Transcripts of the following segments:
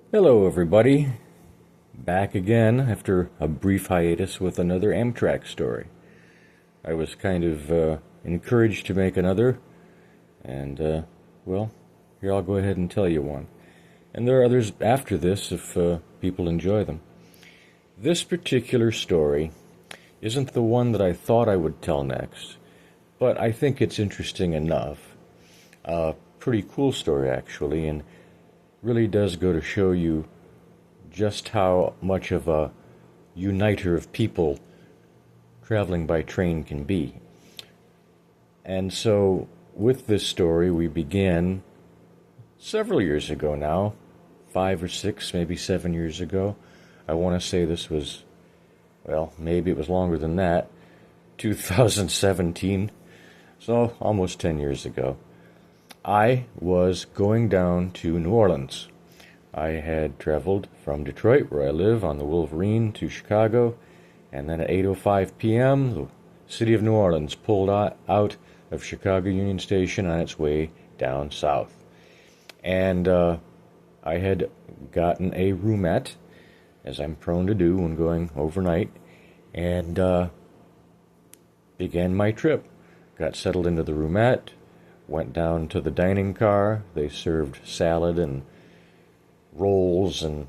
Hello, everybody. Back again after a brief hiatus with another Amtrak story. I was kind of encouraged to make another, and, well, here I'll go ahead and tell you one. And there are others after this if people enjoy them. This particular story isn't the one that I thought I would tell next, but I think it's interesting enough. Pretty cool story, actually, and really does go to show you just how much of a uniter of people traveling by train can be. And so, with this story, we began several years ago now, 5 or 6, maybe 7 years ago. I want to say this was, well, maybe it was longer than that, 2017, so almost 10 years ago. I was going down to New Orleans. I had traveled from Detroit, where I live, on the Wolverine to Chicago, and then at 8:05 p.m., the city of New Orleans pulled out of Chicago Union Station on its way down south. And I had gotten a roomette, as I'm prone to do when going overnight, and began my trip. Got settled into the roomette, went down to the dining car. They served salad and rolls and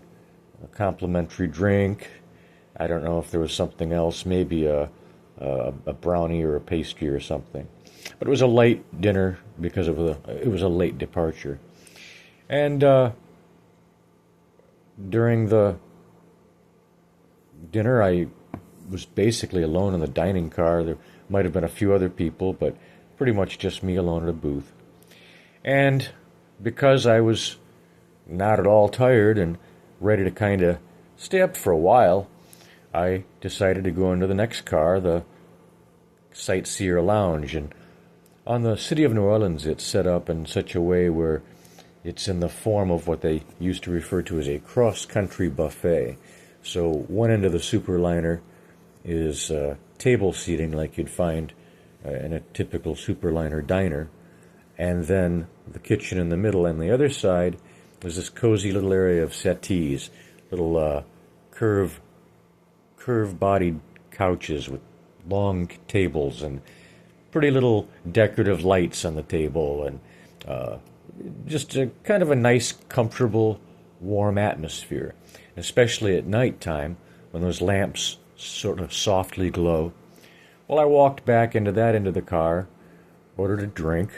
a complimentary drink. I don't know if there was something else, maybe a brownie or a pastry or something. But it was a light dinner because it was a late departure. And during the dinner, I was basically alone in the dining car. There might have been a few other people, but pretty much just me alone at a booth. And because I was not at all tired and ready to kind of stay up for a while, I decided to go into the next car, the Sightseer Lounge. And on the City of New Orleans, it's set up in such a way where it's in the form of what they used to refer to as a cross-country buffet. So one end of the superliner is table seating like you'd find in a typical superliner diner, and then the kitchen in the middle, and the other side is this cozy little area of settees, little curve-bodied couches with long tables and pretty little decorative lights on the table, and just a kind of a nice, comfortable, warm atmosphere, especially at night time when those lamps sort of softly glow. Well, I walked back into that end of the car, ordered a drink,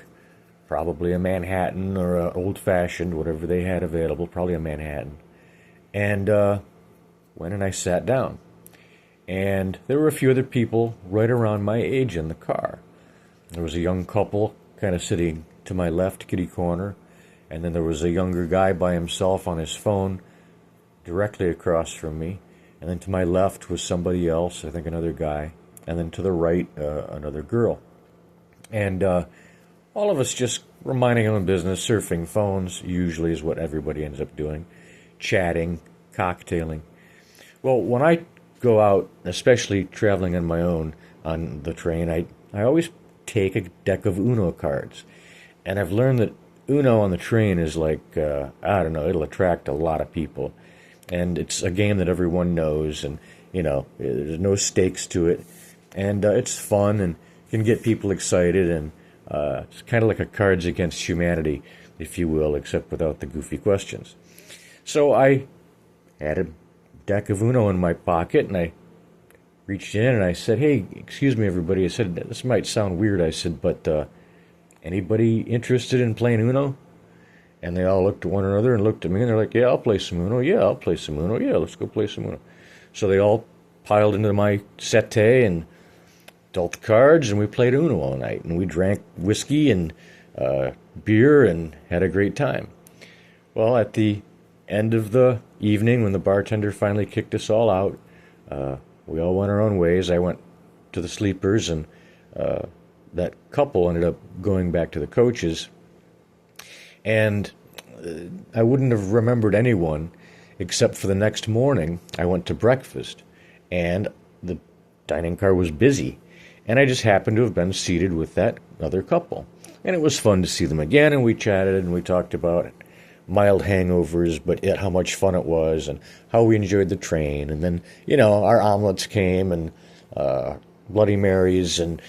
probably a Manhattan or an old-fashioned, whatever they had available, probably a Manhattan, and went and I sat down. And there were a few other people right around my age in the car. There was a young couple kind of sitting to my left, kitty corner, and then there was a younger guy by himself on his phone directly across from me, and then to my left was somebody else, I think another guy, and then to the right, another girl. And all of us just were minding our own business, surfing phones, usually is what everybody ends up doing, chatting, cocktailing. Well, when I go out, especially traveling on my own on the train, I always take a deck of Uno cards. And I've learned that Uno on the train is like, I don't know, it'll attract a lot of people. And it's a game that everyone knows, and, you know, there's no stakes to it. And it's fun and can get people excited, and it's kind of like a Cards Against Humanity, if you will, except without the goofy questions. So I had a deck of Uno in my pocket, and I reached in and I said, "Hey, excuse me, everybody." I said, "This might sound weird." I said, "But anybody interested in playing Uno?" And they all looked at one another and looked at me, and they're like, "Yeah, I'll play some Uno. Yeah, I'll play some Uno. Yeah, let's go play some Uno." So they all piled into my settee and dealt the cards, and we played Uno all night. And we drank whiskey and beer and had a great time. Well, at the end of the evening, when the bartender finally kicked us all out, we all went our own ways. I went to the sleepers, and that couple ended up going back to the coaches. And I wouldn't have remembered anyone except for the next morning I went to breakfast, and the dining car was busy, and I just happened to have been seated with that other couple. And it was fun to see them again, and we chatted and we talked about mild hangovers, but yet how much fun it was and how we enjoyed the train. And then, our omelets came and Bloody Marys and,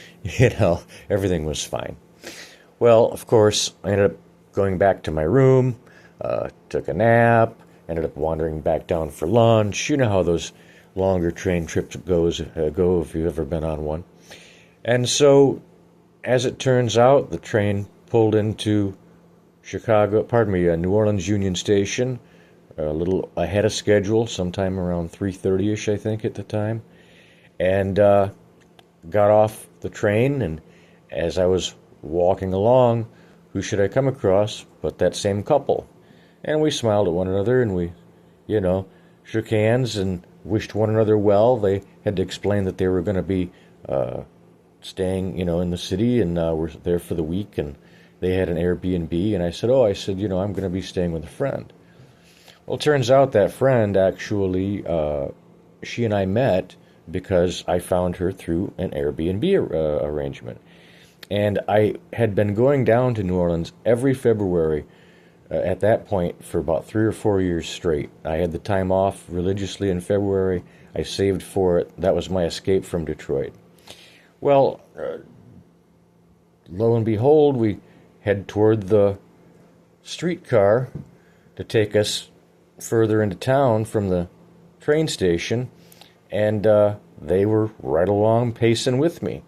everything was fine. Well, of course, I ended up going back to my room, took a nap, ended up wandering back down for lunch. You know how those longer train trips go if you've ever been on one. And so, as it turns out, the train pulled into New Orleans Union Station, a little ahead of schedule, sometime around 3:30ish, I think, at the time, and got off the train. And as I was walking along, who should I come across but that same couple? And we smiled at one another, and we, shook hands and wished one another well. They had to explain that they were going to be staying, in the city, and were there for the week, and they had an Airbnb. And I said, I'm going to be staying with a friend. Well, it turns out that friend actually, she and I met because I found her through an Airbnb arrangement. And I had been going down to New Orleans every February at that point for about 3 or 4 years straight. I had the time off religiously in February. I saved for it. That was my escape from Detroit. Well, lo and behold, we head toward the streetcar to take us further into town from the train station, and they were right along pacing with me.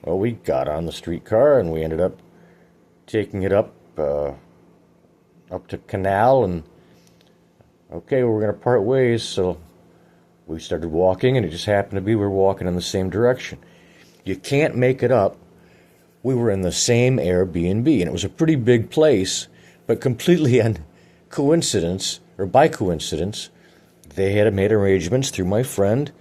Well, we got on the streetcar, and we ended up taking it up to Canal, and okay, we're going to part ways, so we started walking, and it just happened to be we were walking in the same direction. You can't make it up. We were in the same Airbnb, and it was a pretty big place, but completely on coincidence, or by coincidence, they had made arrangements through my friend,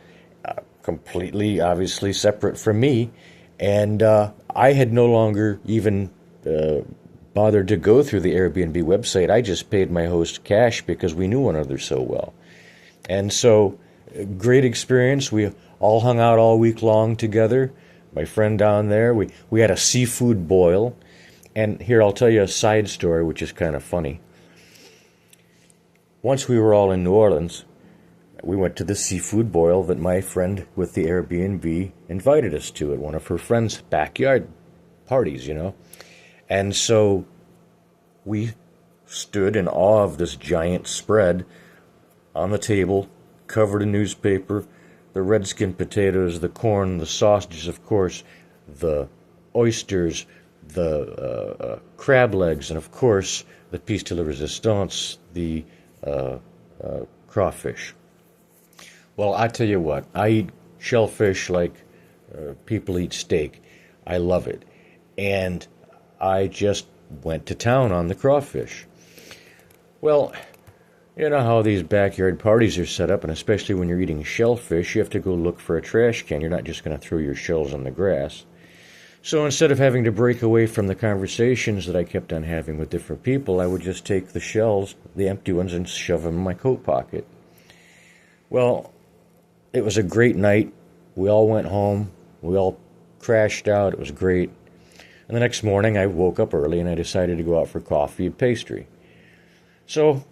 completely, obviously, separate from me, and I had no longer even bothered to go through the Airbnb website. I just paid my host cash because we knew one another so well. And so, great experience. We all hung out all week long together. My friend down there, we had a seafood boil. And here, I'll tell you a side story, which is kind of funny. Once we were all in New Orleans, we went to the seafood boil that my friend with the Airbnb invited us to at one of her friend's backyard parties, And so we stood in awe of this giant spread on the table, covered in newspaper, the redskin potatoes, the corn, the sausages, of course, the oysters, the crab legs, and of course, the piece de la resistance, the crawfish. Well, I tell you what, I eat shellfish like people eat steak. I love it. And I just went to town on the crawfish. Well, you know how these backyard parties are set up, and especially when you're eating shellfish, you have to go look for a trash can. You're not just going to throw your shells on the grass. So instead of having to break away from the conversations that I kept on having with different people, I would just take the shells, the empty ones, and shove them in my coat pocket. Well, it was a great night. We all went home. We all crashed out. It was great. And the next morning, I woke up early, and I decided to go out for coffee and pastry. So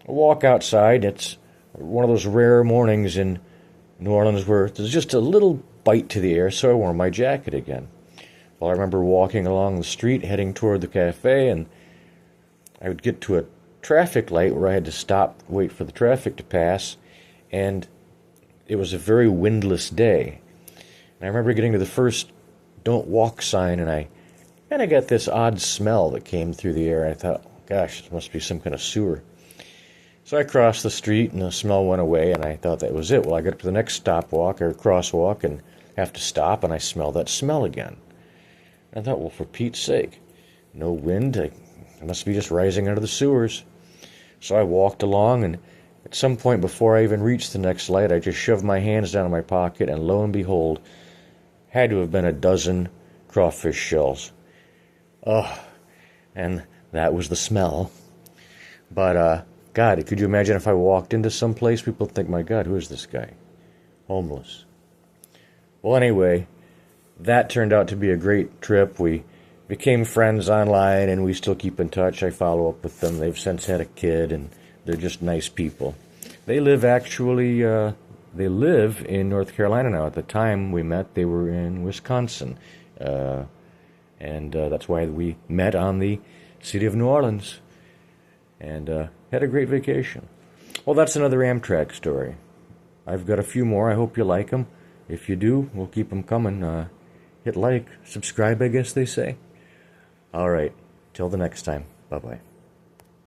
I walk outside. It's one of those rare mornings in New Orleans where there's just a little bite to the air, so I wore my jacket again. Well, I remember walking along the street, heading toward the cafe, and I would get to a traffic light where I had to stop, wait for the traffic to pass, and it was a very windless day. And I remember getting to the first "Don't Walk" sign, and I kind of got this odd smell that came through the air. I thought, gosh, it must be some kind of sewer. So I crossed the street, and the smell went away, and I thought that was it. Well, I got up to the next stopwalk, or crosswalk, and have to stop, and I smell that smell again. I thought, well, for Pete's sake, no wind, I must be just rising out of the sewers. So I walked along, and at some point before I even reached the next light, I just shoved my hands down in my pocket, and lo and behold, had to have been a dozen crawfish shells. Oh, and that was the smell. But, God, could you imagine if I walked into some place, people would think, my God, who is this guy? Homeless. Well, anyway, that turned out to be a great trip. We became friends online, and we still keep in touch. I follow up with them. They've since had a kid, and they're just nice people. They live actually, they live in North Carolina now. At the time we met, they were in Wisconsin. And that's why we met on the city of New Orleans and had a great vacation. Well, that's another Amtrak story. I've got a few more. I hope you like them. If you do, we'll keep them coming. Hit like, subscribe, I guess they say. All right. Till the next time. Bye-bye.